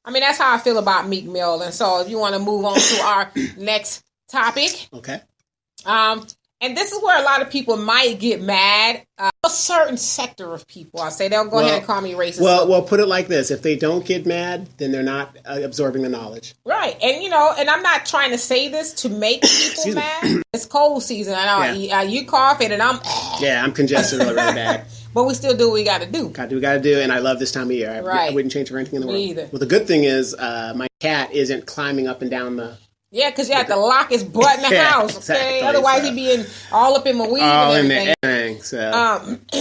I mean, that's how I feel about Meek Mill. And so if you want to move on to our next topic. Okay. And this is where a lot of people might get mad. A certain sector of people, I say, they'll go ahead and call me racist. Well, put it like this. If they don't get mad, then they're not absorbing the knowledge. Right. And, and I'm not trying to say this to make people mad. It's cold season. I know. Yeah. You coughing and I'm... Yeah, I'm congested really bad. But we still do what we got to do. Got to do what we got to do, and I love this time of year. I wouldn't change for anything in the world. Me either. Well, the good thing is my cat isn't climbing up and down the... Yeah, because you have to lock his butt in the house, okay? Exactly, Otherwise, he'd be all up in my weave and everything.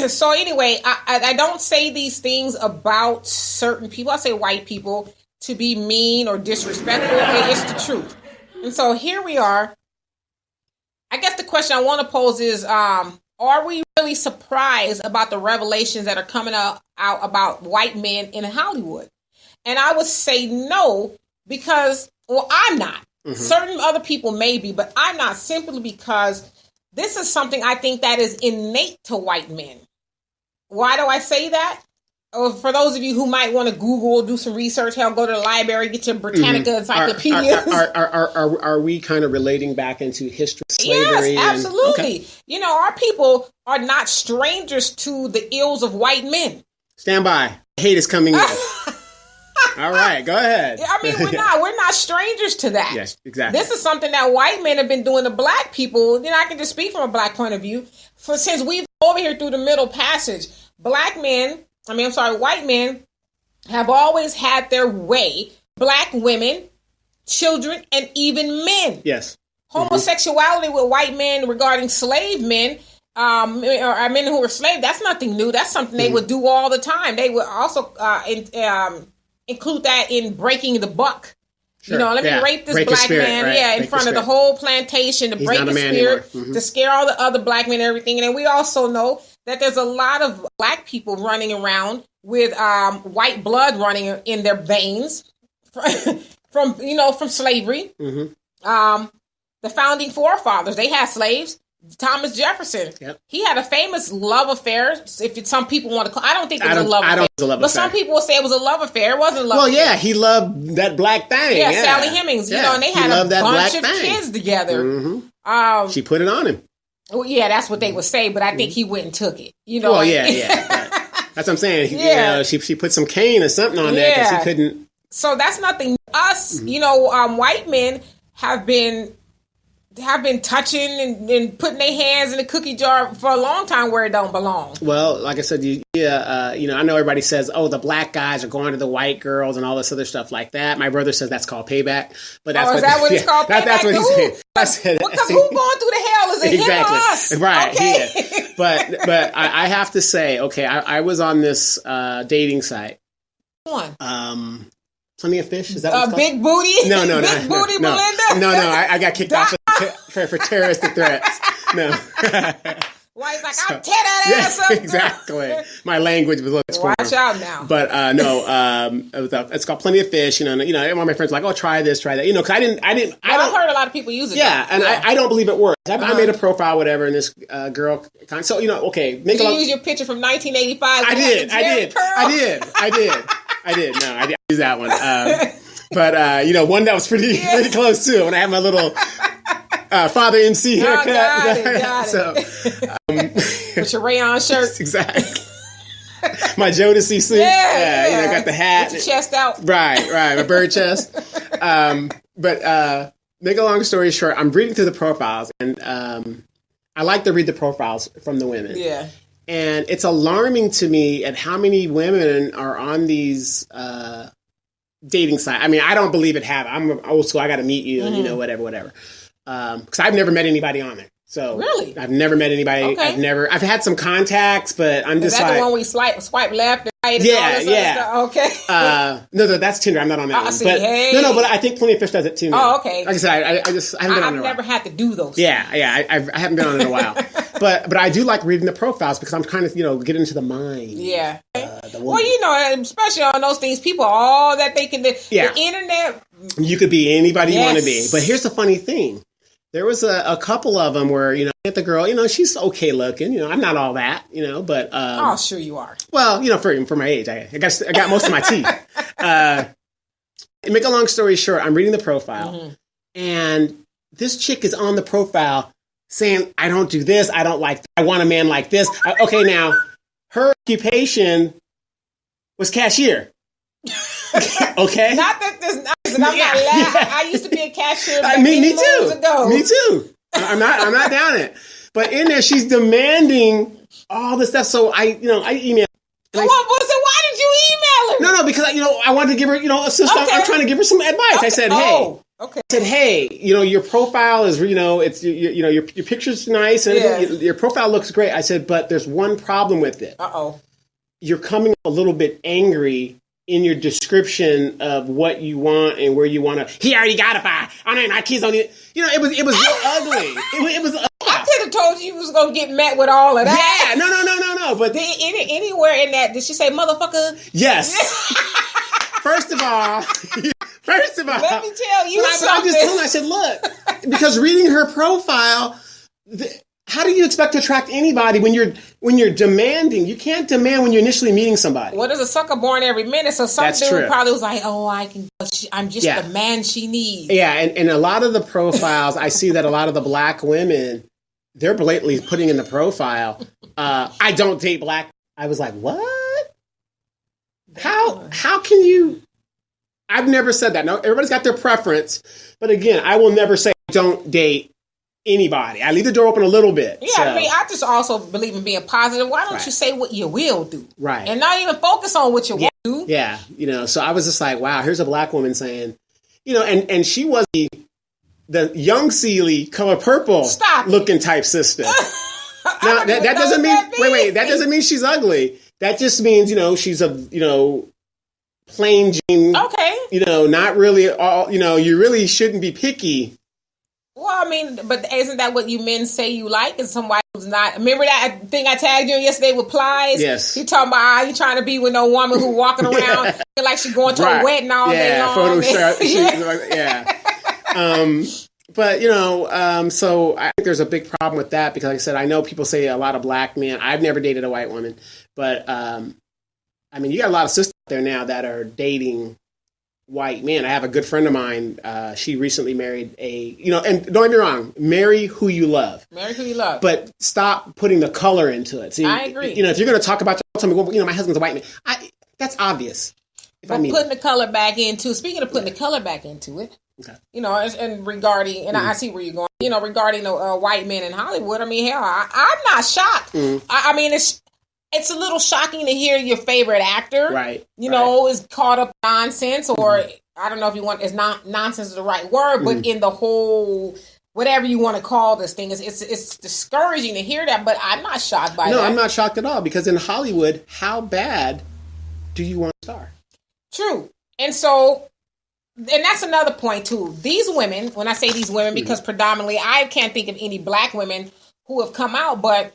So anyway, I don't say these things about certain people. I say white people to be mean or disrespectful. It's the truth. And so here we are. I guess the question I want to pose is, are we really surprised about the revelations that are coming out about white men in Hollywood? And I would say no, because, well, I'm not. Mm-hmm. Certain other people may be, but I'm not, simply because this is something I think that is innate to white men. Why do I say that? For those of you who might want to Google, do some research, go to the library, get your Britannica encyclopedia. Are we kind of relating back into history, Yes, slavery? absolutely. Our people are not strangers to the ills of white men. Stand by. Hate is coming in. All right, go ahead. I mean, we're not strangers to that. Yes, exactly. This is something that white men have been doing to black people. I can just speak from a black point of view. Since we've over here through the Middle Passage, white men have always had their way. Black women, children, and even men. Yes. Homosexuality with white men regarding slave men, or men who were slaves, that's nothing new. That's something they would do all the time. They would also include that in breaking the buck. Sure. Let me rape this black man, in front of the whole plantation to break his spirit, to scare all the other black men and everything. And then we also know that there's a lot of black people running around with white blood running in their veins from slavery. Mm-hmm. The founding forefathers, they had slaves. Thomas Jefferson, he had a famous love affair. If some people want to call, I don't think it was a love affair. But some people will say it was a love affair. It wasn't a love affair. Well, yeah, he loved that black thing. Yeah, Sally Hemings. And they had a bunch of kids together. Mm-hmm. She put it on him. Well, yeah, that's what they would say. But I think he went and took it. Well, yeah. That's what I'm saying. She put some cane or something on there because he couldn't. So that's nothing. Us, white men have been touching and putting their hands in the cookie jar for a long time where it don't belong. Well, like I said, I know everybody says, oh, the black guys are going to the white girls and all this other stuff like that. My brother says that's called payback. But that's what it's called? Payback? That's what he said. Because who going through the hell? Is it him or us? Right. Okay. Yeah. But I have to say, okay, I was on this dating site. One. Plenty of Fish? Is that what it's Big Booty? No. Big Booty Belinda? No. I got kicked off for terroristic threats. No. Why he's like, I'll tear that ass up. Exactly. My language was a little strong. Watch out now. But it's called Plenty of Fish. One of my friends were like, oh, try this, try that. Because I didn't. I've heard a lot of people use it. Yeah, and I don't believe it works. I made a profile, whatever, and this girl. So okay, did you use your picture from 1985? I did. No, I did use that one. But one that was pretty close too. When I had my little Father MC haircut. Got it. With your rayon shirt. Exactly. My Jodeci suit. Yeah. Got the hat. With your chest out. Right. My bird chest. But make a long story short, I'm reading through the profiles, and I like to read the profiles from the women. Yeah. And it's alarming to me at how many women are on these dating sites. I mean, I don't believe it happened. I'm old school. I got to meet you, and whatever. Because I've never met anybody on there. So really, I've never met anybody. Okay. I've had some contacts, but I'm just like. Is that the one we swipe left and right? And yeah, all this other stuff? Okay. No, that's Tinder. I'm not on that one. See, but, hey. No, but I think Plenty of Fish does it too. Now. Oh, okay. Like I said, I haven't been on it. I've never had to do those. Yeah, I haven't been on it in a while. But I do like reading the profiles because I'm kind of get into the mind. Yeah. Well, especially on those things, people all that they can do. Yeah. The internet. You could be anybody you want to be. But here's the funny thing. There was a couple of them where, the girl, she's okay looking. I'm not all that, but. Oh, sure you are. Well, for my age, I got most of my teeth. make a long story short, I'm reading the profile, and this chick is on the profile saying, I don't do this, I don't like, I want a man like this. Okay, now, her occupation was cashier. Okay? Not that there's not, I'm not laughing. I used to be a cashier me too. Ago. Me too. I'm not down it. But in there, she's demanding all this stuff. So I emailed. Why did you email her? No, because I wanted to give her, a sister. Okay. I'm trying to give her some advice. Okay. I said, hey. Okay. I said, hey, your profile is, it's, your picture's nice and your profile looks great. I said, but there's one problem with it. You're coming a little bit angry in your description of what you want and where you want to. He already got it. I mean, my kids don't need. It was real ugly. It was. I could have told you was gonna get met with all of that. Yeah, no. But anywhere in that, did she say motherfucker? Yes. First of all, let me tell you something. I just told her, I said, look, because reading her profile, how do you expect to attract anybody when you're demanding? You can't demand when you're initially meeting somebody. Well, there's a sucker born every minute, so some dude probably was like, "Oh, I'm just the man she needs." Yeah, and a lot of the profiles, I see that a lot of the black women, they're blatantly putting in the profile, "I don't date black." I was like, "What? How can you?" I've never said that. No, everybody's got their preference, but again, I will never say don't date anybody. I leave the door open a little bit. Yeah, so. I mean, I just also believe in being positive. Why don't you say what you will do? Right. And not even focus on what you won't do. Yeah. So I was just like, wow, here's a black woman saying, and she was the young Sealy color purple looking type sister. Now that doesn't mean that doesn't mean she's ugly. That just means, she's a plain Jane. Okay. Not really all, you really shouldn't be picky. Well, I mean, but isn't that what you men say you like? Is somebody who's not? Remember that thing I tagged you in yesterday with Plies? Yes. You talking about you trying to be with no woman who walking around like she's going to a wedding all day long. Photo shoot. But so I think there's a big problem with that because, like I said, I know people say a lot of black men. I've never dated a white woman, but I mean, you got a lot of sisters out there now that are dating white men. I have a good friend of mine. She recently married and don't get me wrong, marry who you love. Marry who you love. But stop putting the color into it. See, I agree. If you're going to talk about, tell me, well, my husband's a white man. That's obvious. Putting the color back into, speaking of putting the color back into it, okay. And regarding, and I see where you're going, regarding the white men in Hollywood, I mean, hell, I'm not shocked. I mean, it's a little shocking to hear your favorite actor, right, is caught up in nonsense, or I don't know if you want, nonsense is the right word, but in the whole, whatever you want to call this thing, it's discouraging to hear that, but I'm not shocked by that. No, I'm not shocked at all, because in Hollywood, how bad do you want to star? True. And so, and that's another point too. These women, when I say these women, because predominantly I can't think of any black women who have come out, but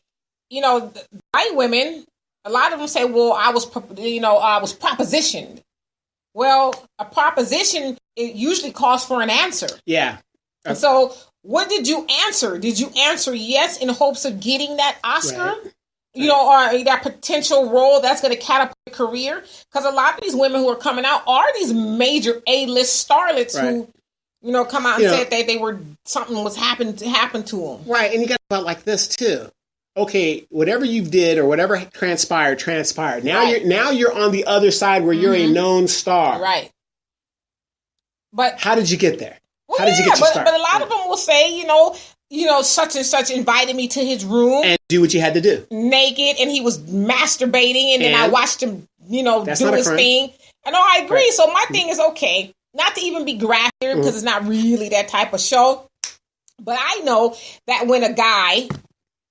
white women, a lot of them say, well, I was propositioned. Well, a proposition, it usually calls for an answer. Yeah. And so what did you answer? Did you answer yes in hopes of getting that Oscar? Right. Or that potential role that's going to catapult a career? Because a lot of these women who are coming out are these major A-list starlets who, come out and said that they were, something was happened to them. Right. And you got to about like this too. Okay, whatever you did or whatever transpired. Now you're on the other side where you're a known star. Right. But how did you get there? How did you get your start? But a lot of them will say, such and such invited me to his room and do what you had to do. Naked, and he was masturbating, and then I watched him, do his thing. And I agree. Right. So my thing is okay, not to even be graphic because it's not really that type of show. But I know that when a guy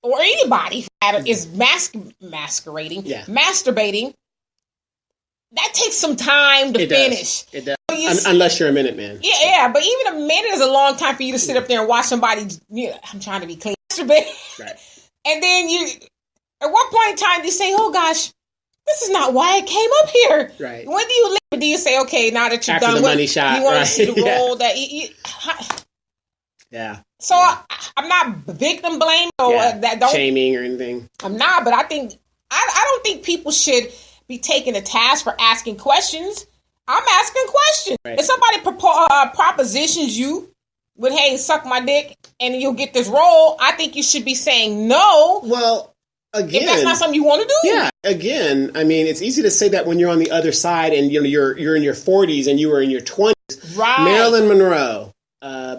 or anybody is masturbating, that takes some time to finish. It does. Unless you're a minute man. Yeah, but even a minute is a long time for you to sit up there and watch somebody, I'm trying to be clean, masturbate. Right. And then at what point in time do you say, oh gosh, this is not why I came up here? Right. When do you leave? Do you say, okay, now that you're after done the money shot, you want to see the role that yeah. So I'm not victim blaming or that don't shaming or anything. I'm not, but I think I don't think people should be taken to task for asking questions. I'm asking questions. Right. If somebody propositions you with, hey, suck my dick and you'll get this role, I think you should be saying no. Well, again, if that's not something you want to do. Yeah, again, I mean, it's easy to say that when you're on the other side and you're in your 40s and you were in your 20s. Right. Marilyn Monroe,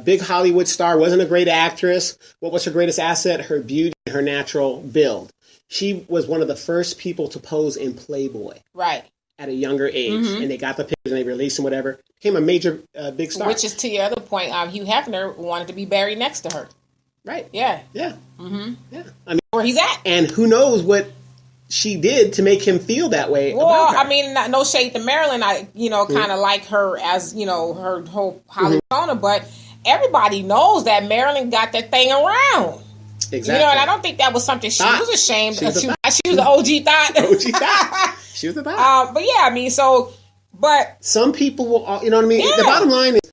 big Hollywood star, wasn't a great actress. What was her greatest asset? Her beauty and her natural build. She was one of the first people to pose in Playboy. Right. At a younger age, and they got the pictures and they released them, whatever. Became a major big star. Which is to your other point, Hugh Hefner wanted to be buried next to her. Right. Yeah. Yeah. Mm-hmm. Yeah. I mean, where he's at. And who knows what she did to make him feel that way. Well, I mean, no shade to Marilyn. I, kind of like her as, her whole Hollywood persona, but everybody knows that Marilyn got that thing around. Exactly. And I don't think that was something she was ashamed of. She was the OG thought. OG thought. She was the thought. But yeah, I mean, but some people will, you know what I mean? Yeah. The bottom line is,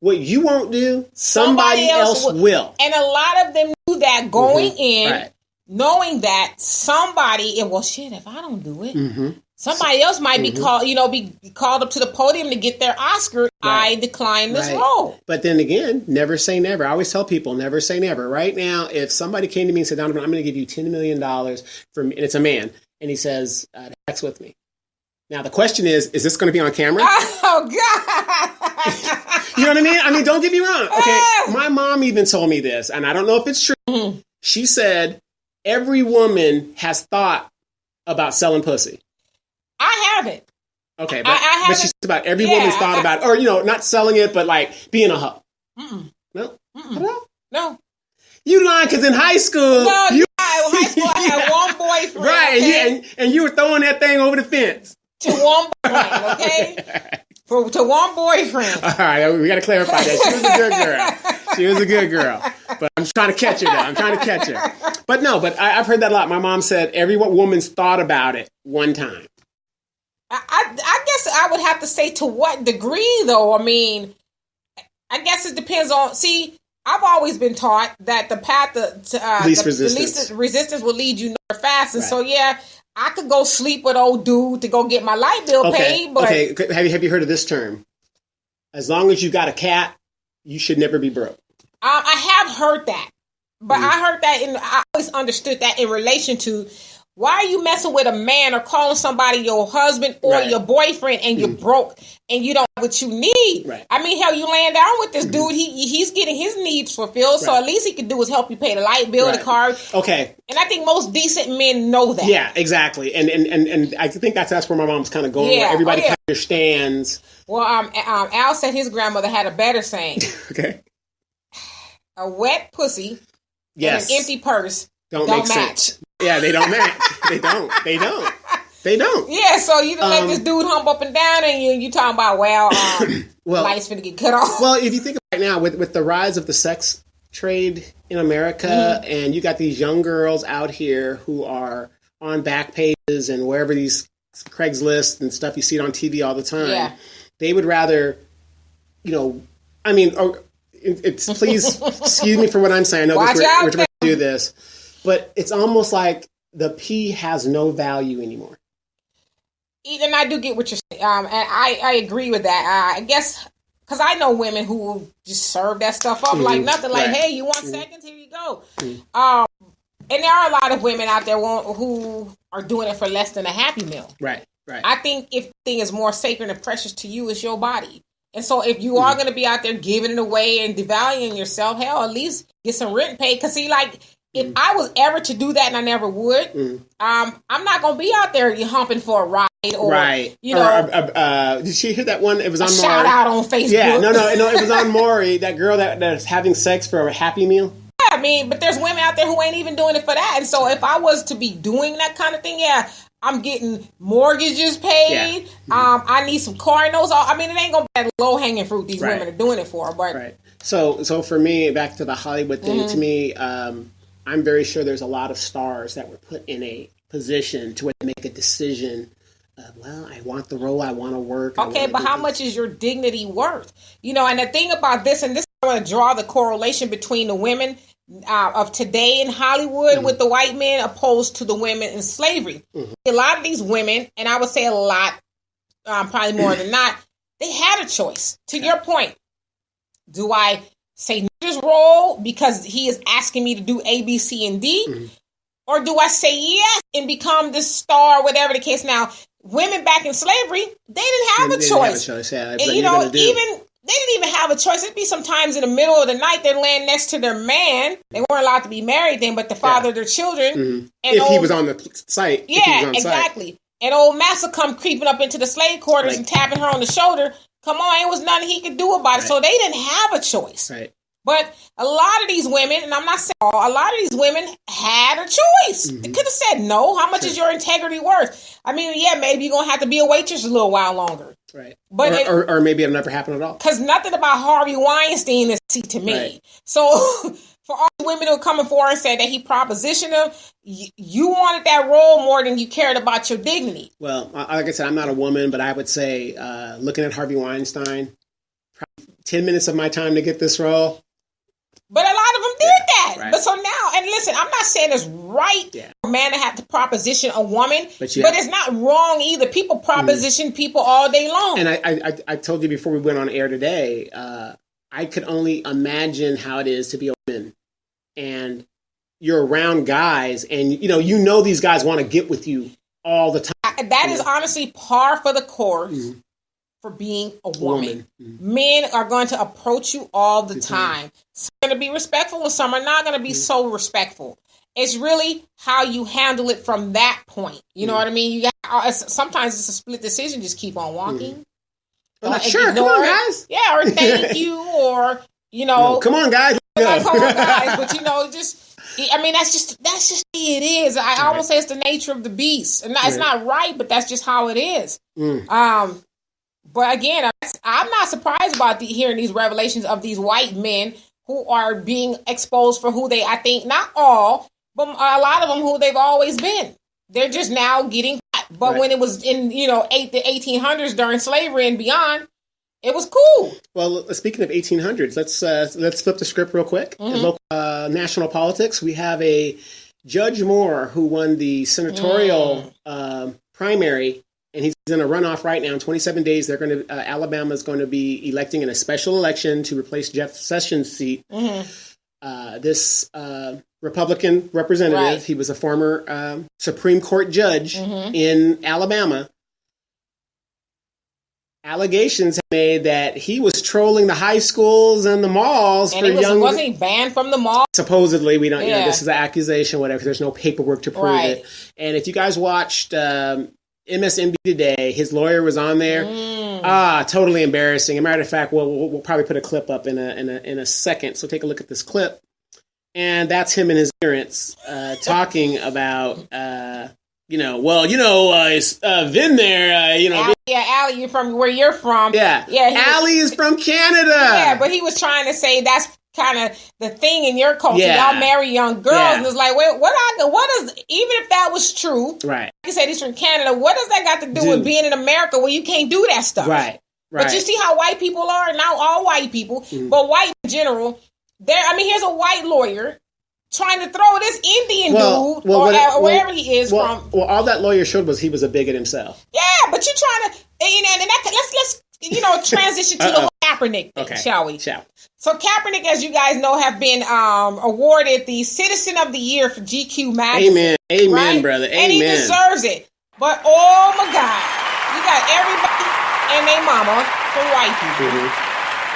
what you won't do, somebody else will. And a lot of them knew that going in, knowing that somebody, if I don't do it, somebody else might be called, be called up to the podium to get their Oscar. Right. I decline this role. But then again, never say never. I always tell people, never say never. Right now, if somebody came to me and said, Donovan, I'm going to give you $10 million and it's a man, and he says, sex with me. Now, the question is this going to be on camera? Oh, God. You know what I mean? I mean, don't get me wrong. Okay, my mom even told me this, and I don't know if it's true. She said, every woman has thought about selling pussy. I haven't. Okay, but she said about every woman's thought about, or, not selling it, but like being a hoe. No? No. You lying because in high school. No, high school I had one boyfriend. Right, okay? and you were throwing that thing over the fence. To one boyfriend, okay? To one boyfriend. All right, we got to clarify that. She was a good girl. She was a good girl. But I'm trying to catch her, though. I'm trying to catch her. But no, I've heard that a lot. My mom said every woman's thought about it one time. I guess I would have to say to what degree, though. I mean, I guess it depends on... See, I've always been taught that the path to least resistance will lead you nowhere fast. And so, I could go sleep with old dude to go get my light bill paid. But have you heard of this term? As long as you got a cat, you should never be broke. I have heard that. But I heard that, and I always understood that in relation to... Why are you messing with a man or calling somebody your husband or your boyfriend and you're broke and you don't have what you need? Right. I mean, hell, you laying down with this dude. He's getting his needs fulfilled. So at least he can do is help you pay the light bill, the car. Okay. And I think most decent men know that. Yeah, exactly. And I think that's where my mom's kind of going. Where everybody kind of understands. Well, Al said his grandmother had a better saying. Okay. A wet pussy and an empty purse don't make match. Sense. Yeah, they don't match. They don't. Yeah, so you let this dude hump up and down, and you talking about, lights finna get cut off. Well, if you think right now, with the rise of the sex trade in America, and you got these young girls out here who are on back pages and wherever these Craigslist and stuff, you see it on TV all the time, they would rather, please excuse me for what I'm saying. I know we're trying to do this. But it's almost like the pee has no value anymore. And I do get what you're saying. And I agree with that. I guess, because I know women who will just serve that stuff up like nothing. Like, hey, you want seconds? Here you go. And there are a lot of women out there who are doing it for less than a Happy Meal. Right. I think if the thing is more sacred and precious to you, it's your body. And so if you are going to be out there giving it away and devaluing yourself, hell, at least get some rent paid. Because see, like... If I was ever to do that, and I never would, I'm not going to be out there humping for a ride. Or, did she hear that one? It was on Maury. Shout out on Facebook. Yeah, no, it was on Maury, that girl that's having sex for a Happy Meal. Yeah, I mean, but there's women out there who ain't even doing it for that. And so if I was to be doing that kind of thing, I'm getting mortgages paid. Yeah. I need some car notes. I mean, it ain't going to be that low-hanging fruit these women are doing it for. But So for me, back to the Hollywood thing, to me... I'm very sure there's a lot of stars that were put in a position to make a decision. I want the role. I want to work. Okay, but how much is your dignity worth? And the thing about this, and this, I want to draw the correlation between the women of today in Hollywood with the white men opposed to the women in slavery. A lot of these women, and I would say a lot, probably more than not, They had a choice. To your point, do I say his role because he is asking me to do A, B, C, and D? Mm-hmm. Or do I say yes and become this star, whatever the case? Now, women back in slavery, they didn't have a choice. Yeah. And, even they didn't even have a choice. It'd be sometimes in the middle of the night, they're laying next to their man. They weren't allowed to be married then, but the father of their children. Mm-hmm. And if he was on the site. Yeah, exactly. And old massa come creeping up into the slave quarters and tapping her on the shoulder. Come on, it was nothing he could do about it. So they didn't have a choice. Right. But a lot of these women, and I'm not saying all, a lot of these women had a choice. Mm-hmm. They could have said no. How much is your integrity worth? I mean, yeah, maybe you're going to have to be a waitress a little while longer. Right. But or maybe it'll never happen at all. Because nothing about Harvey Weinstein is see to me. Right. So for all the women who are coming forward and say that he propositioned them, you wanted that role more than you cared about your dignity. Well, like I said, I'm not a woman, but I would say looking at Harvey Weinstein, probably 10 minutes of my time to get this role. But a lot of them did that. Right. But so now, and listen, I'm not saying it's right for a man to have to proposition a woman, but it's not wrong either. People proposition people all day long. And I told you before we went on air today, I could only imagine how it is to be a woman. And you're around guys, and you know these guys want to get with you all the time. That is honestly par for the course. Mm-hmm. For being a woman. Mm-hmm. Men are going to approach you all the time. Some are going to be respectful and some are not going to be so respectful. It's really how you handle it from that point. You know what I mean? Sometimes it's a split decision. Just keep on walking. Sure, come on, guys. Yeah, or thank you, or, No, come on, guys. Come on, guys. But, that's just the way it is. I almost say it's the nature of the beast. And it's not right, but that's just how it is. But again, I'm not surprised about hearing these revelations of these white men who are being exposed for who they, I think, not all, but a lot of them who they've always been. They're just now getting caught. But when it was in, the 1800s during slavery and beyond, it was cool. Well, speaking of 1800s, let's flip the script real quick. Mm-hmm. In local national politics, we have a Judge Moore who won the senatorial primary. And he's in a runoff right now. In 27 days, they're going to Alabama is going to be electing in a special election to replace Jeff Sessions' seat. Mm-hmm. This Republican representative, he was a former Supreme Court judge in Alabama. Allegations made that he was trolling the high schools and the malls and wasn't he banned from the mall? Supposedly, we don't. This is an accusation, whatever. There's no paperwork to prove it. And if you guys watched MSNBC today, his lawyer was on there. Totally embarrassing. As a matter of fact, we'll probably put a clip up in a second. So take a look at this clip, and that's him and his parents talking about it's Vin there. Allie, you're from where you're from. Yeah. Allie is from Canada. Yeah, but he was trying to say that's kind of the thing in your culture. Y'all marry young girls, and it's like, wait, what is? Even if that was true, right? Like you said, he's from Canada. What does that got to do with being in America where you can't do that stuff? Right. But you see how white people are. Not all white people, but white in general. Here's a white lawyer trying to throw this Indian dude or wherever he is from. Well, all that lawyer showed was he was a bigot himself. Yeah, but you're trying to, let's transition to the whole Kaepernick thing, shall we? So Kaepernick, as you guys know, have been awarded the Citizen of the Year for GQ magazine. Amen, brother. Amen. And he deserves it. But oh my God, you got everybody and their mama for white people. Mm-hmm.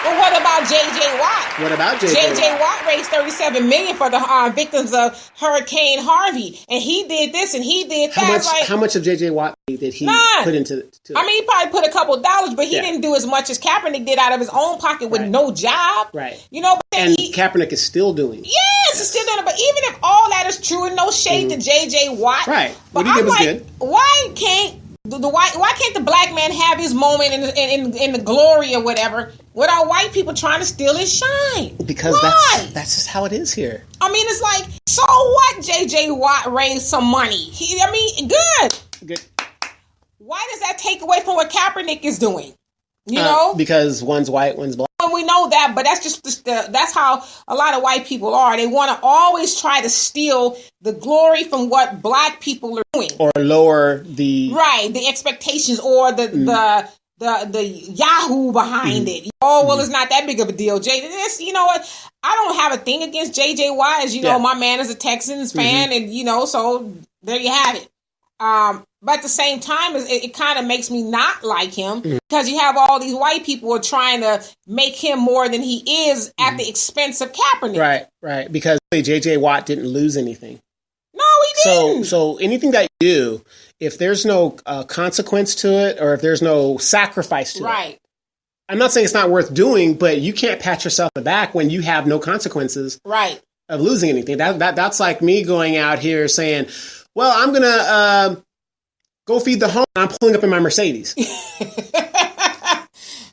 Well, what about J.J. Watt? What about J.J. Watt? J.J. Watt raised $37 million for the victims of Hurricane Harvey, and he did this and he did that. How much of J.J. Watt did he put into? He probably put a couple $, but he didn't do as much as Kaepernick did out of his own pocket with no job. Right. And Kaepernick is still doing it. Yes, he's still doing it. But even if all that is true, and no shade to J.J. Watt, right? But I'm like, why can't the black man have his moment in the glory or whatever without white people trying to steal his shine? Because that's just how it is here. It's like, so what? J.J. Watt raised some money. Good. Why does that take away from what Kaepernick is doing? Because one's white, one's black. And we know that, but that's just that's how a lot of white people are. They want to always try to steal the glory from what black people are doing, or lower the the expectations, or the the Yahoo behind it. Oh, well, it's not that big of a deal. This, you know what? I don't have a thing against JJ Watt. As you know, my man is a Texans fan, and you know, so there you have it. But at the same time, it kind of makes me not like him because you have all these white people who are trying to make him more than he is at the expense of Kaepernick. Right. Because JJ Watt didn't lose anything. No, he didn't. So anything that you do, if there's no consequence to it or if there's no sacrifice to it. I'm not saying it's not worth doing, but you can't pat yourself on the back when you have no consequences of losing anything. That's like me going out here saying, well, I'm going to go feed the homeless and I'm pulling up in my Mercedes.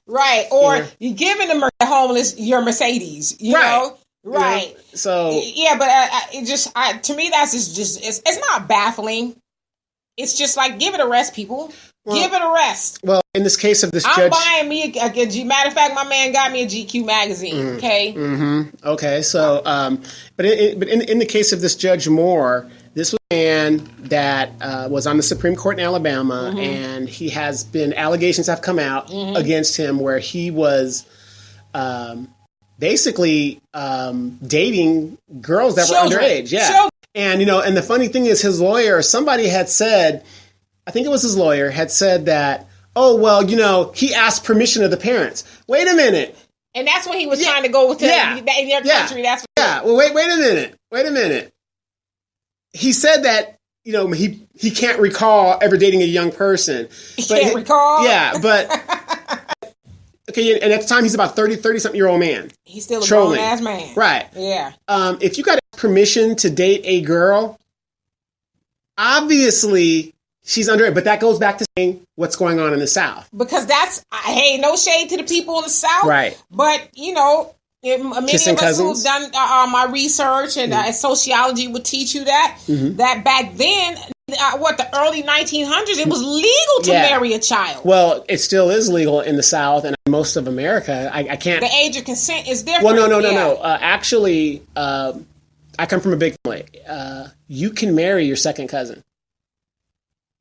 Or you're giving the homeless your Mercedes, you know? Right. You know? So yeah, but to me that's just it's not baffling. It's just like give it a rest, people. Give it a rest. Well, in this case of this judge, I'm buying me a matter of fact, my man got me a GQ magazine. Okay. Okay. So, but in the case of this Judge Moore, this was a man that was on the Supreme Court in Alabama, and allegations have come out against him where he was basically dating girls that were underage. Yeah. Children. And, you know, and the funny thing is his lawyer, somebody had said, I think it was his lawyer, had said that, oh, well, you know, he asked permission of the parents. Wait a minute. And that's when he was trying to go to in your country. That's what well, wait a minute. He said that, you know, he can't recall ever dating a young person. He can't recall? Yeah, but okay, and at the time he's about 30-something-year-old man. He's still a grown-ass man. Right. Yeah. If you got permission to date a girl, obviously she's underage. But that goes back to saying what's going on in the South. Because no shade to the people in the South. Right. But, you know, many Kissing of us cousins. who've done my research and sociology would teach you that back then, the early 1900s, it was legal to marry a child. Well, it still is legal in the South and most of America. I can't. The age of consent is different. Well, no. Actually, I come from a big family. You can marry your second cousin.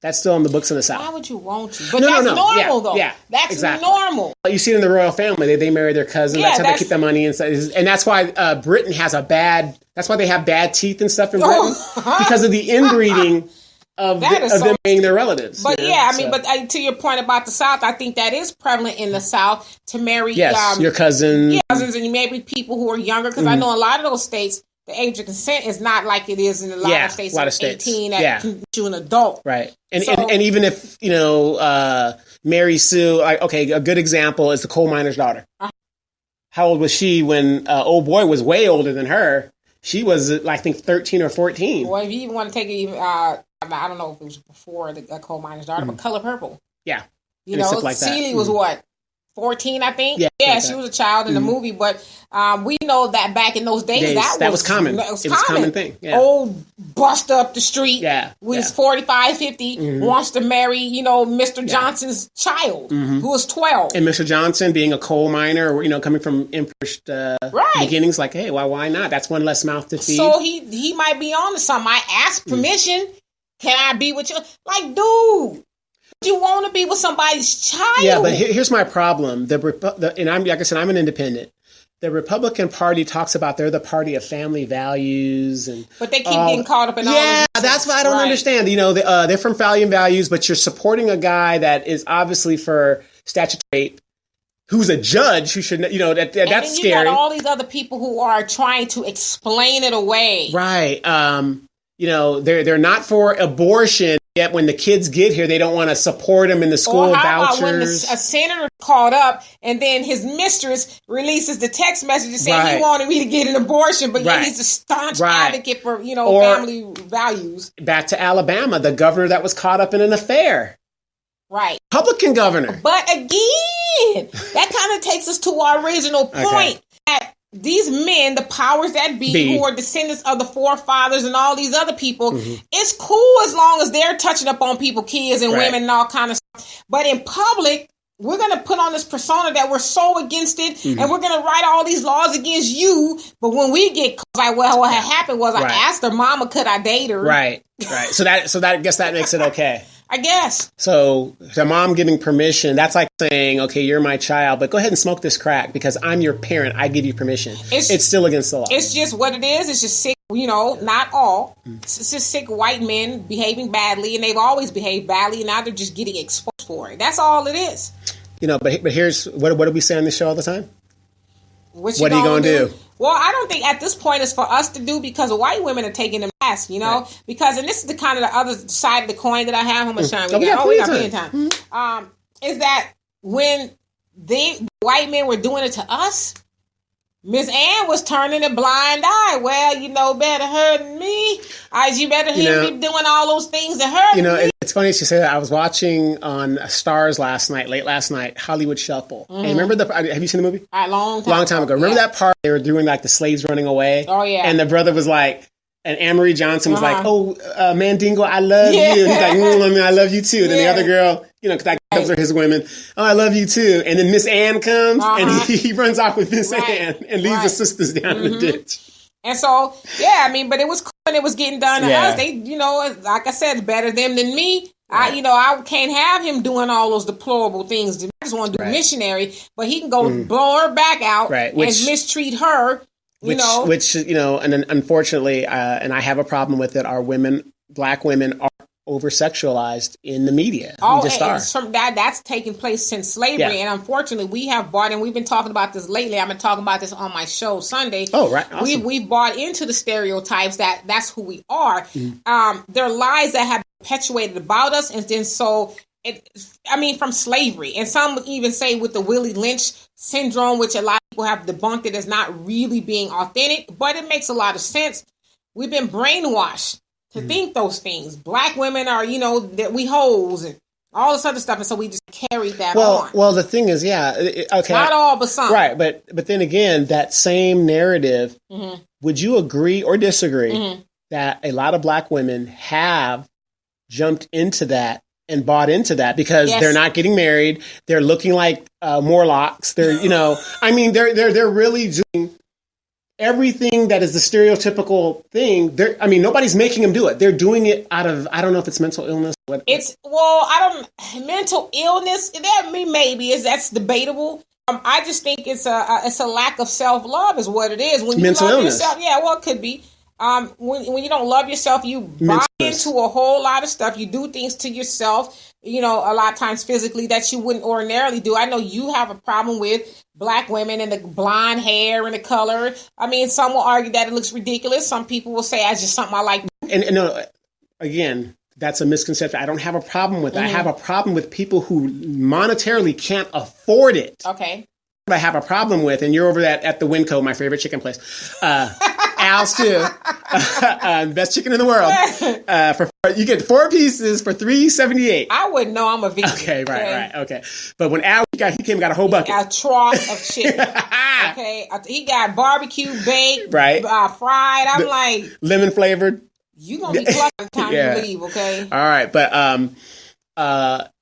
That's still in the books in the South. Why would you want to? But that's normal, though. Yeah, that's exactly. normal. You see it in the royal family. They marry their cousin. That's how they keep their money inside. And that's why Britain has that's why they have bad teeth and stuff in Britain. Because of the inbreeding of them marrying their relatives. But but to your point about the South, I think that is prevalent in the South to marry your cousins. Yeah, cousins and maybe people who are younger. Because I know a lot of those states, the age of consent is not like it is in a lot of states. 18 that can make you an adult. Right. And even if, you know, Mary Sue, a good example is the coal miner's daughter. How old was she when old boy was way older than her? She was, I think, 13 or 14. Well, if you even want to take it, I don't know if it was before the coal miner's daughter, but Color Purple. Yeah. You know, like Celie was what? 14, I think. Yeah, she was a child in the movie, but we know that back in those days, that was common. It was a common thing. Yeah. Old bust up the street, was 45, 50, wants to marry, you know, Mr. Johnson's child, who was 12. And Mr. Johnson, being a coal miner, or, you know, coming from impoverished beginnings, like, hey, why not? That's one less mouth to feed. So he might be on to something. I asked permission. Can I be with you? Like, dude. You want to be with somebody's child. Yeah, but here's my problem. And I'm, like I said, I'm an independent. The Republican Party talks about they're the party of family values, but they keep getting caught up in all. Yeah, that's what I don't understand. You know, they're from family values, but you're supporting a guy that is obviously for statutory rape, who's a judge who should, you know, that's scary. You got all these other people who are trying to explain it away. Right. You know, they're not for abortion. Yet when the kids get here, they don't want to support them in the school vouchers. About when a senator called up and then his mistress releases the text message saying he wanted me to get an abortion, but yet he's a staunch advocate for, you know, family values. Back to Alabama, the governor that was caught up in an affair. Right. Republican governor. But again, that kind of takes us to our original point. That these men, the powers that be, who are descendants of the forefathers and all these other people, it's cool as long as they're touching up on people, kids and women and all kind of stuff. But in public, we're going to put on this persona that we're so against it, and we're going to write all these laws against you. But when we get caught, what had happened was I asked her mama, could I date her? Right. So that I guess that makes it okay. I guess. So the mom giving permission, that's like saying, okay, you're my child, but go ahead and smoke this crack because I'm your parent. I give you permission. It's still against the law. It's just what it is. It's just sick, not all. It's just sick white men behaving badly, and they've always behaved badly, and now they're just getting exposed for it. That's all it is. But here's, what do we say on this show all the time? What are you going to do? Well, I don't think at this point it's for us to do because white women are taking the mask, right. Because, and this is the kind of the other side of the coin that I have. How much time we got? We got plenty of time. Mm-hmm. Is that when the white men were doing it to us, Miss Ann was turning a blind eye. Well, you know better her than me. You better hear me doing all those things to her. It's funny you say that. I was watching on Stars late last night, Hollywood Shuffle. Mm-hmm. And remember have you seen the movie? A long time ago. Remember that part they were doing like the slaves running away? Oh, yeah. And the brother was like, and Anne-Marie Johnson was like, oh, Mandingo, I love you. He's like, I love you too. And then the other girl, because those are his women. Oh, I love you too. And then Miss Ann comes and he runs off with Miss Ann and leaves the sisters down in the ditch. And so, but it was cool and it was getting done to us. They, like I said, better them than me. Right. I can't have him doing all those deplorable things. I just want to do missionary, but he can go blow her back out and mistreat her. And then unfortunately, and I have a problem with it, black women are over-sexualized in the media. That's taken place since slavery, and unfortunately, we have bought, and we've been talking about this lately. I've been talking about this on my show Sunday. Oh, right. Awesome. We've bought into the stereotypes that's who we are. Mm-hmm. There are lies that have been perpetuated about us, and then from slavery, and some would even say with the Willie Lynch syndrome, which a lot of people have debunked it as not really being authentic, but it makes a lot of sense. We've been brainwashed to think those things. Black women are, that we hoes and all this other stuff, and so we just carried that on. Well, the thing is, okay, not all, but some, right? But then again, that same narrative. Mm-hmm. Would you agree or disagree that a lot of black women have jumped into that and bought into that because they're not getting married, they're looking like Morlocks, they're they're really doing everything that is the stereotypical thing. Nobody's making them do it. They're doing it out of, I don't know if it's mental illness. Mental illness, that's debatable. I just think it's a lack of self-love is what it is. When you mental love illness. Yourself, it could be. When you don't love yourself, you buy into a whole lot of stuff. You do things to yourself, a lot of times physically that you wouldn't ordinarily do. I know you have a problem with black women and the blonde hair and the color. Some will argue that it looks ridiculous. Some people will say it's just something I like. And no, again, that's a misconception. I don't have a problem with that. I have a problem with people who monetarily can't afford it. Okay. What I have a problem with, and you're over at the Winco, my favorite chicken place. Al's too. Best chicken in the world. You get 4 pieces for $3.78. I wouldn't know. I'm a vegan. Okay, right. Okay, but when Al he came and got a whole bucket, a trough of chicken. Okay, he got barbecue, baked, right, fried. I'm like lemon flavored. You gonna be clutch by the time you leave, okay? All right, but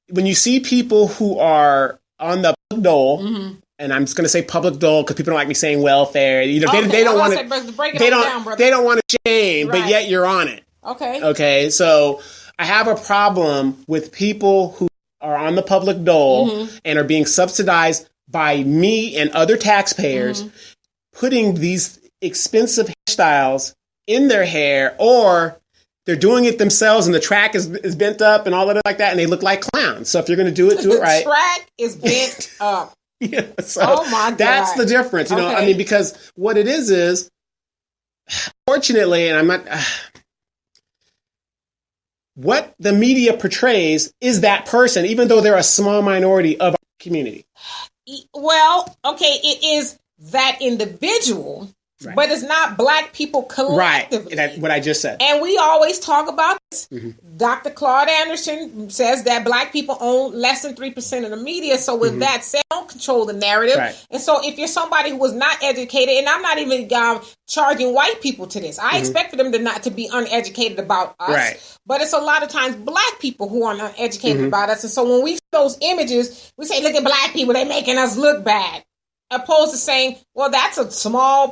when you see people who are on the dole. And I'm just going to say public dole because people don't like me saying welfare. They don't want to. They don't want to shame, but yet you're on it. Okay. Okay. So I have a problem with people who are on the public dole and are being subsidized by me and other taxpayers, putting these expensive hairstyles in their hair, or they're doing it themselves and the track is bent up and all of it like that, and they look like clowns. So if you're going to do it right. The track is bent up. Yeah, so oh my God. That's the difference, because what it is, fortunately, and I'm not, what the media portrays is that person, even though they're a small minority of our community. Well, okay, it is that individual, but it's not black people collectively. Right, that's what I just said. And we always talk about this. Dr. Claude Anderson says that black people own less than 3% of the media. So with that said, don't control the narrative. Right. And so if you're somebody who was not educated, and I'm not even charging white people to this. I expect for them to be uneducated about us. Right. But it's a lot of times black people who are uneducated about us. And so when we see those images, we say, look at black people, they're making us look bad. Opposed to saying, well, that's a small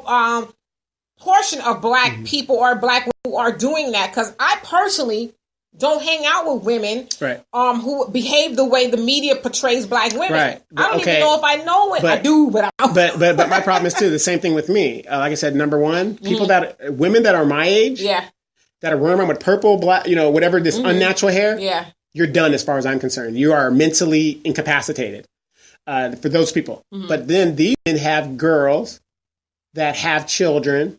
portion of black people or black women who are doing that. Because I personally don't hang out with women right. Who behave the way the media portrays black women. Right. I don't even know if I know it. I do, but I don't. But my problem is too the same thing with me. Like I said, number one, women that are my age, that are running around with purple, black, whatever this unnatural hair, you're done as far as I'm concerned. You are mentally incapacitated for those people. But then these men have girls that have children.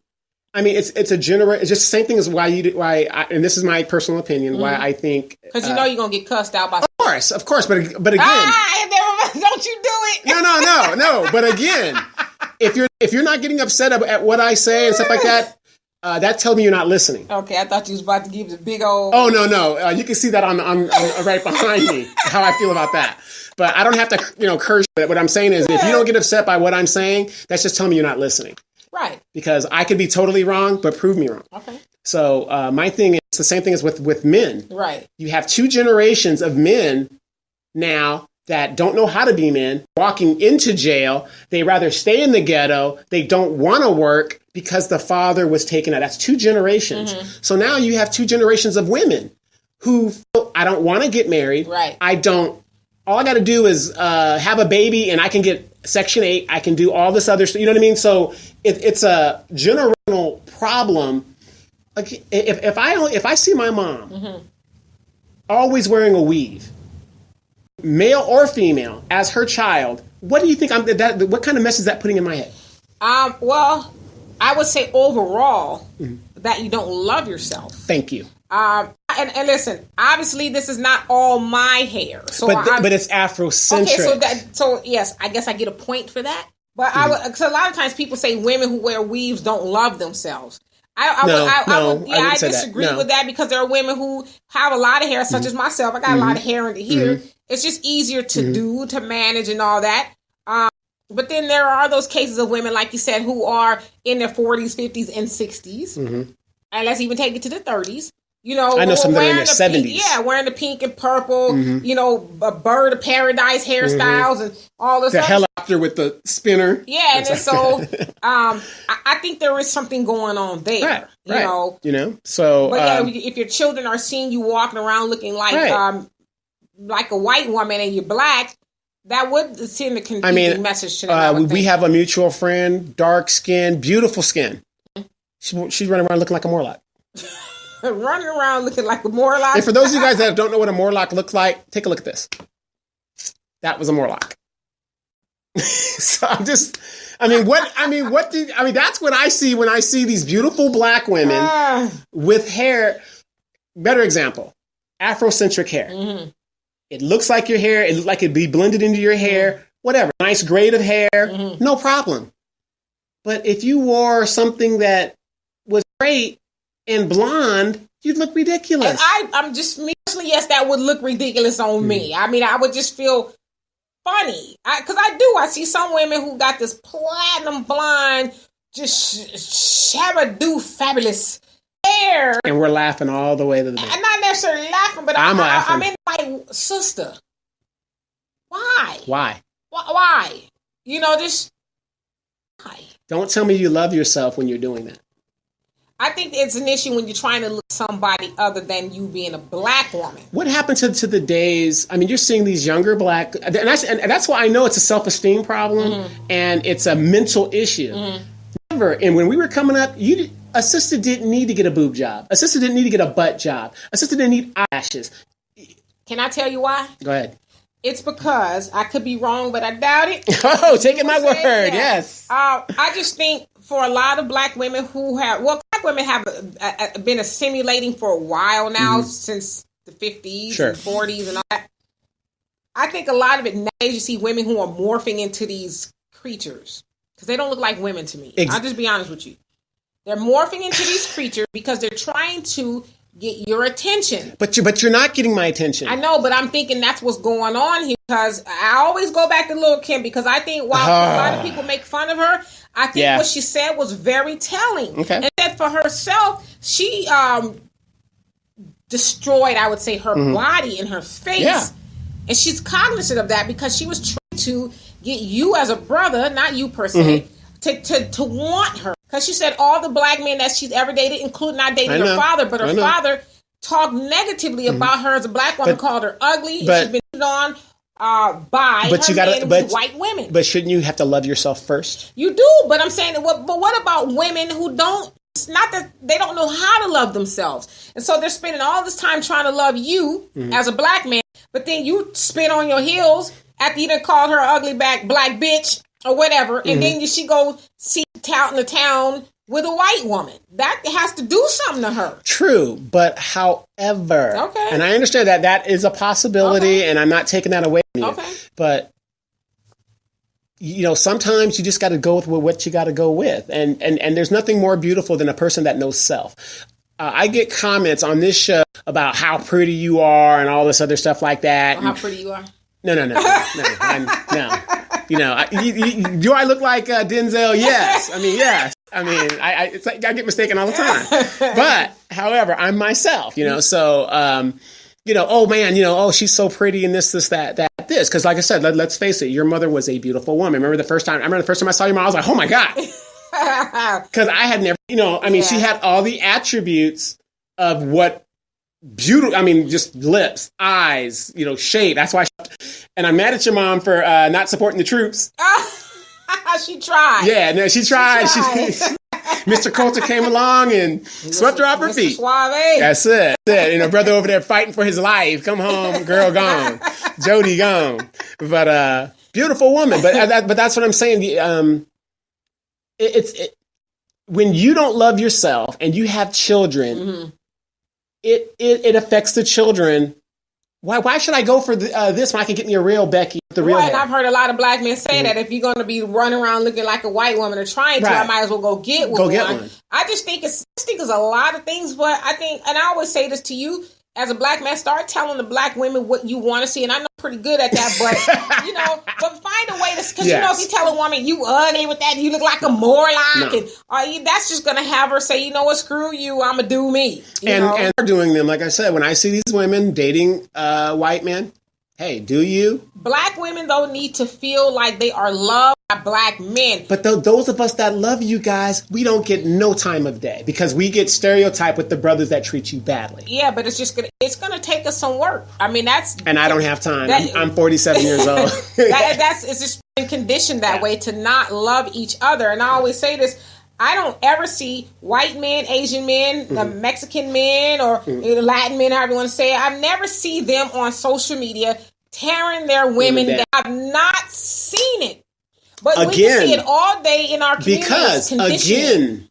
I mean, it's a it's just the same thing as and this is my personal opinion, why I think because you're gonna get cussed out by. Of course, but again, don't you do it? No. But again, if you're not getting upset at what I say and stuff like that, that tells me you're not listening. Okay, I thought you was about to give the big old. Oh no, you can see that on right behind me how I feel about that. But I don't have to curse. But what I'm saying is, if you don't get upset by what I'm saying, that's just telling me you're not listening. Right. Because I could be totally wrong, but prove me wrong. Okay. So my thing is the same thing as with men. Right. You have two generations of men now that don't know how to be men, walking into jail. They rather stay in the ghetto. They don't want to work because the father was taken out. That's two generations. So now you have two generations of women who feel, I don't want to get married. Right. All I got to do is have a baby and I can get Section 8. I can do all this other stuff. You know what I mean? So it's a generational problem. Like if I see my mom always wearing a weave, male or female, as her child, what do you think what kind of message is that putting in my head? Well, I would say overall that you don't love yourself. Thank you. And listen, obviously this is not all my hair. So but it's Afrocentric. Okay, so yes, I guess I get a point for that. But because a lot of times people say women who wear weaves don't love themselves. I disagree with that because there are women who have a lot of hair, such as myself. I got a lot of hair under here. It's just easier to to manage and all that. But then there are those cases of women, like you said, who are in their 40s, 50s, and 60s. And let's even take it to the 30s. I know some that are in their 70s. Wearing the pink and purple, a bird of paradise hairstyles and all this. The helicopter with the spinner. Yeah, and then so I think there is something going on there. Right. So, but if your children are seeing you walking around looking like a white woman and you're black, that would send a confusing message to them. We have a mutual friend, dark skin, beautiful skin. She's running around looking like a Morlock. Running around looking like a Morlock. And for those of you guys that don't know what a Morlock looks like, take a look at this. That was a Morlock. So that's what I see when I see these beautiful black women with hair. Better example, Afrocentric hair. It looks like your hair. It looks like it'd be blended into your hair. Whatever. Nice grade of hair. No problem. But if you wore something that was straight and blonde, you'd look ridiculous. And I'm just personally, yes, that would look ridiculous on me. I mean, I would just feel funny because I see some women who got this platinum blonde, just shabba-do fabulous hair, and we're laughing all the way to the bank. I'm not necessarily laughing, but I'm laughing. I'm in my sister. Why? Why? Just why? Don't tell me you love yourself when you're doing that. I think it's an issue when you're trying to look at somebody other than you being a black woman. What happened to the days? I mean, you're seeing these younger black, and that's why I know it's a self-esteem problem and it's a mental issue. Never. And when we were coming up, a sister didn't need to get a boob job. A sister didn't need to get a butt job. A sister didn't need eyelashes. Can I tell you why? Go ahead. It's because I could be wrong, but I doubt it. Oh, taking my word, yes. I just think for a lot of black women black women have been assimilating for a while now, since the 50s and 40s and all that. I think a lot of it nowadays you see women who are morphing into these creatures because they don't look like women to me. I'll just be honest with you. They're morphing into these creatures because they're trying to get your attention. But you're not getting my attention. I know, but I'm thinking that's what's going on here because I always go back to Lil' Kim because I think while a lot of people make fun of her, I think what she said was very telling. Okay. And that for herself, she destroyed, I would say, her body and her face. Yeah. And she's cognizant of that because she was trying to get you as a brother, not you per se, to want her. Because she said all the black men that she's ever dated, including not dating her father, but her father talk negatively about her as a black woman, called her ugly. She's been cheated on by white women. But shouldn't you have to love yourself first? You do, but I'm saying, but what about women who don't? It's not that they don't know how to love themselves, and so they're spending all this time trying to love you as a black man, but then you spin on your heels after you done called her ugly black bitch or whatever, and then she go see out in the town with a white woman. That has to do something to her. True, but however, and I understand that is a possibility, and I'm not taking that away from you. But sometimes you just got to go with what you got to go with, and there's nothing more beautiful than a person that knows self. I get comments on this show about how pretty you are and all this other stuff like that. How pretty you are? No. No. Do I look like Denzel? Yes. I mean, yes. I mean, it's like I get mistaken all the time. But, however, I'm myself, So, oh man, she's so pretty and this, that. Because, like I said, let's face it, your mother was a beautiful woman. I remember the first time I saw your mom, I was like, oh my God. Because I had never, she had all the attributes of what beautiful, just lips, eyes, shape. That's why. And I'm mad at your mom for not supporting the troops. She tried. Yeah, no, she tried. Mr. Coulter came along and swept her off her feet. Suave. That's it. Brother over there fighting for his life. Come home, girl gone. Jody gone. But beautiful woman. But that's what I'm saying. When you don't love yourself and you have children, it affects the children. Why should I go for this when I can get me a real Becky with the real hair? And I've heard a lot of black men say that if you're going to be running around looking like a white woman or trying to, I might as well go get one. I just think it's a lot of things, but I think, and I always say this to you, as a black man, start telling the black women what you want to see. And I know I'm pretty good at that, but, but find a way to, because, if you tell a woman you ugly with that, you look like a Morlock, and that's just going to have her say, you know what, screw you, I'm going to do me. And they're doing them, like I said, when I see these women dating white men, hey, do you? Black women, though, need to feel like they are loved by black men. But those of us that love you guys, we don't get no time of day because we get stereotyped with the brothers that treat you badly. Yeah, but it's gonna take us some work. I mean, and I don't have time. I'm 47 years old. It's just been conditioned that way to not love each other. And I always say this. I don't ever see white men, Asian men, Mexican men, or Latin men, however you want to say it. I never see them on social media tearing their women down. I've not seen it. But we can see it all day in our community. Because, again,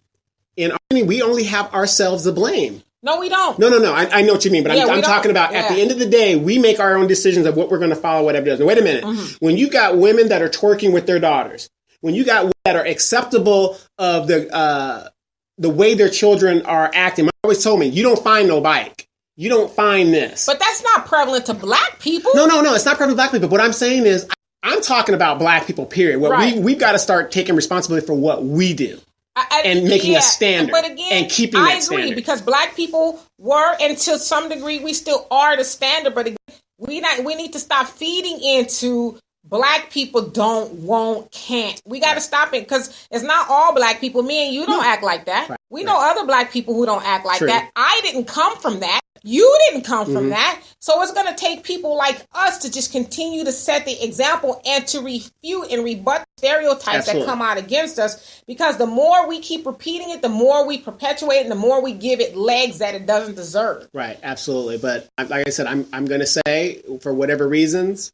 in our community, we only have ourselves to blame. No, we don't. No. I know what you mean, but I'm talking about at the end of the day, we make our own decisions of what we're going to follow, whatever it is. Now, wait a minute. When you got women that are twerking with their daughters, when you got women that are acceptable of the way their children are acting, my always told me, you don't find no bike. You don't find this. But that's not prevalent to black people. No, it's not prevalent to black people. But what I'm saying is, I'm talking about black people, period. We've got to start taking responsibility for what we do. And making a standard. But again, and keeping that standard. I agree, because black people were, and to some degree, we still are the standard. But again, we need to stop feeding into black people don't, won't, can't. We got to stop it, because it's not all black people. Me and you don't act like that. Right. We know other black people who don't act like that. I didn't come from that. You didn't come from that. So it's going to take people like us to just continue to set the example and to refute and rebut stereotypes that come out against us. Because the more we keep repeating it, the more we perpetuate it, and the more we give it legs that it doesn't deserve. Right, absolutely. But like I said, I'm going to say, for whatever reasons,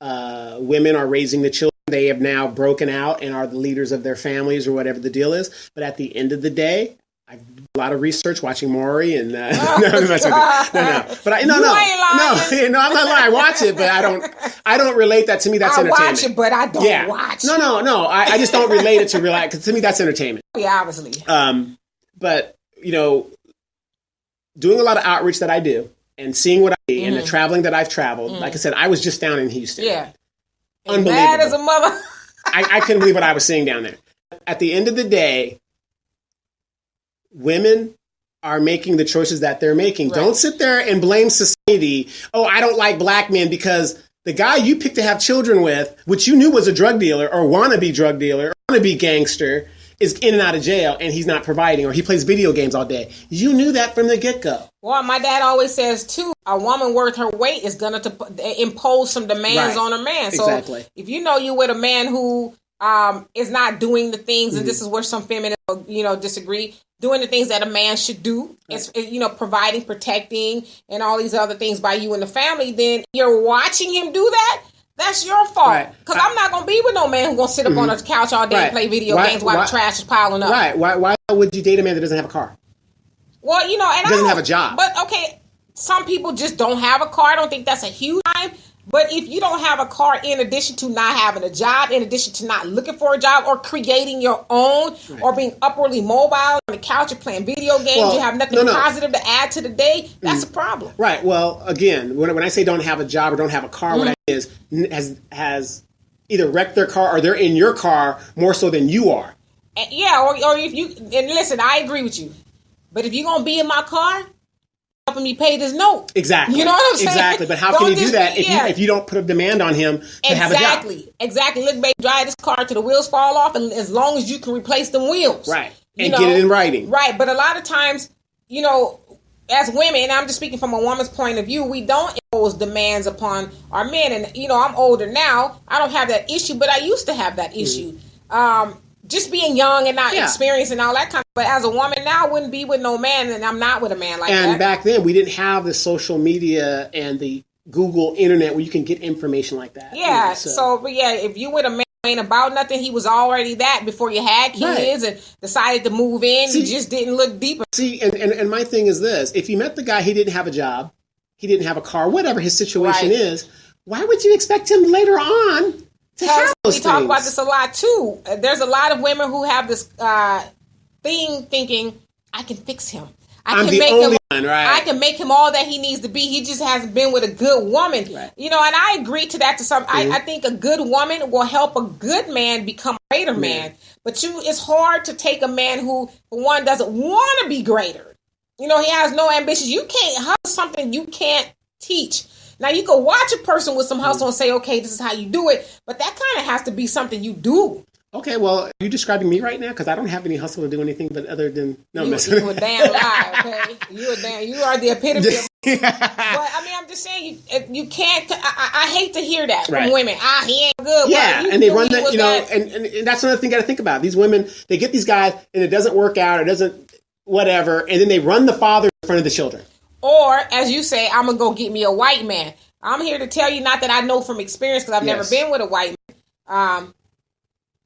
women are raising the children. They have now broken out and are the leaders of their families or whatever the deal is. But at the end of the day, I've done a lot of research watching Maury and no. But I'm not lying. I watch it, but I don't relate that. To me, that's entertainment. I watch it, but I don't watch. No. I just don't relate it to real life, because to me, that's entertainment. Yeah, obviously. But doing a lot of outreach that I do and seeing what I see and the traveling that I've traveled. Like I said, I was just down in Houston. Yeah, unbelievable. Mad as a mother. I couldn't believe what I was seeing down there. At the end of the day, women are making the choices that they're making. Right. Don't sit there and blame society. Oh, I don't like black men because the guy you picked to have children with, which you knew was a drug dealer or wannabe drug dealer or wannabe gangster, is in and out of jail and he's not providing, or he plays video games all day. You knew that from the get-go. Well, my dad always says, too, a woman worth her weight is going to impose some demands on a man. So exactly. If you know you're with a man who is not doing the things, and this is where some feminists, disagree, doing the things that a man should do, it's, providing, protecting, and all these other things by you and the family, then you're watching him do that. That's your fault. Because I'm not going to be with no man who's going to sit up on the couch all day and play video games while the trash is piling up. Right. Why would you date a man that doesn't have a car? Well, and he doesn't have a job. But, okay, some people just don't have a car. I don't think that's a huge time. But if you don't have a car, in addition to not having a job, in addition to not looking for a job or creating your own, or being upwardly mobile on the couch or playing video games, you have nothing positive to add to the day, that's a problem. Right. Well, again, when I say don't have a job or don't have a car, what I mean is has either wrecked their car or they're in your car more so than you are. Or if you, and listen, I agree with you. But if you're going to be in my car, helping me pay this note. Exactly. You know what I'm saying? Exactly. But how can you do that if you don't put a demand on him to have a job? Exactly. Look, baby, drive this car till the wheels fall off, and as long as you can replace them wheels. Right. And get it in writing. Right. But a lot of times, as women, and I'm just speaking from a woman's point of view, we don't impose demands upon our men. And, I'm older now. I don't have that issue, but I used to have that issue. Just being young and not experiencing all that kind of. But as a woman now, I wouldn't be with no man, and I'm not with a man like that. And back then, we didn't have the social media and the Google internet where you can get information like that. Yeah. If you with a man who ain't about nothing, he was already that before you had kids and decided to move in. You just didn't look deeper. See, and my thing is this: if you met the guy, he didn't have a job, he didn't have a car, whatever his situation is, why would you expect him later on? We talk about this a lot too. There's a lot of women who have this thing thinking, I can fix him. I can make him all that he needs to be. He just hasn't been with a good woman. Right. And I agree to that to some. I think a good woman will help a good man become a greater man. But it's hard to take a man who, for one, doesn't want to be greater. He has no ambitions. You can't hustle something you can't teach. Now, you can watch a person with some hustle and say, okay, this is how you do it. But that kind of has to be something you do. Okay, well, are you describing me right now? Because I don't have any hustle to do anything but other than... No, you a damn lie, okay? You are the epitome of... But, I'm just saying, you can't... I hate to hear that from women. He ain't good. Yeah, and they run that, and that's another thing you got to think about. These women, they get these guys, and it doesn't work out, it doesn't... whatever, and then they run the father in front of the children. Or, as you say, I'm going to go get me a white man. I'm here to tell you, not that I know from experience, because I've never been with a white man,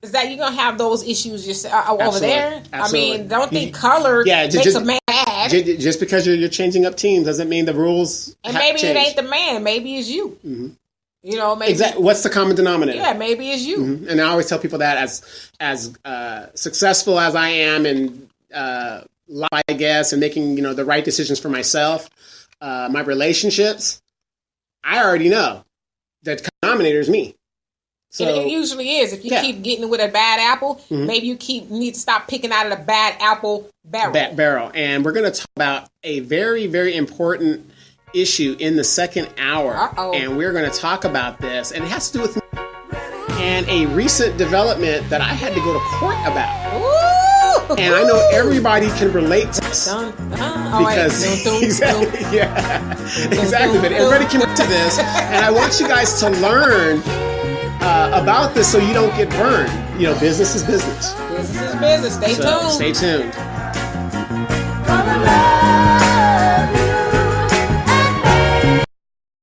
is that you're going to have those issues over there. Absolutely. Don't think color makes a man bad. Just because you're changing up teams doesn't mean the rules And maybe it ain't the man. Maybe it's you. Mm-hmm. Maybe. Exactly. What's the common denominator? Yeah, maybe it's you. Mm-hmm. And I always tell people that as successful as I am and life, I guess, and making, the right decisions for myself, my relationships, I already know that the denominator is me. So it usually is. If you keep getting with a bad apple, maybe you need to stop picking out of the bad apple barrel. And we're going to talk about a very, very important issue in the second hour. Uh-oh. And we're going to talk about this. And it has to do with me and a recent development that I had to go to court about. Ooh! And I know everybody can relate to this. Because exactly. But everybody can relate to this. And I want you guys to learn about this so you don't get burned. Business is business. Business is business. Stay tuned. Stay tuned.